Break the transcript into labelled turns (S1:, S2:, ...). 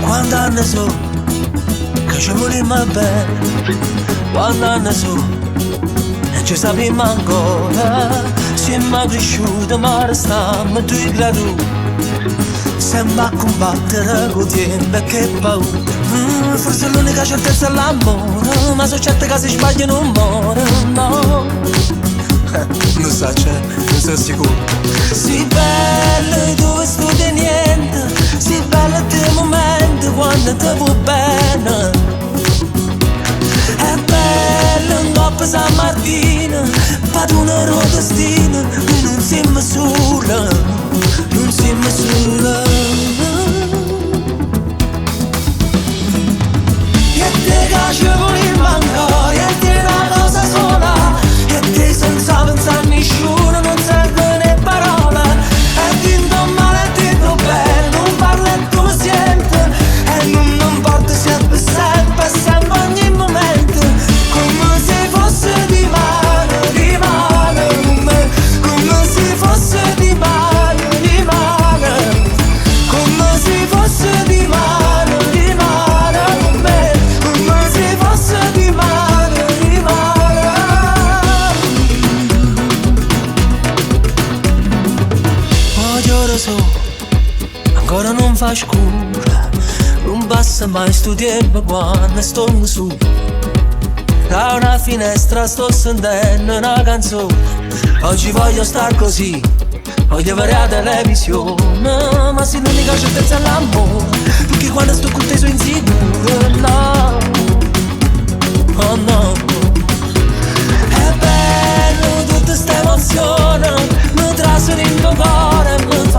S1: Quando ne so che ci volimmo bene, quando ne so e ci sappiamo ancora, siamo cresciuti ma restiamo tu e tu, sembra combattere con tempo e che paura. Forse l'unica certezza è l'amore, ma so certe che si sbagliano non muore, no. Non sa c'è, non sono sicuro. Si bello dove studi niente, si bello te momento quando ti vuoi bene. È bello dopo San Martino, padrone del destino, noi non siamo soli, non siamo soli. E te che ci volimmo ancora, e te una cosa sola, e te senza pensare a nessuno, non serve né parole. E tinto male e tinto bene, non parla e tu mi senti, e non importa sempre, sempre, sempre ogni momento, come se fosse di mano con me, come se fosse di mano come se fosse di mano con me, come se fosse di mano Oggi ora so, ancora non fa scura, non passa mai sto tempo quando sto su. Da una finestra sto sentendo una canzone, oggi voglio star così, voglio vedere la televisione, ma se l'unica certezza è l'amore, perché quando sto con te sono insicuro, no, oh no. È bello tutta sta emozione, mi trasferisco in cuore, mi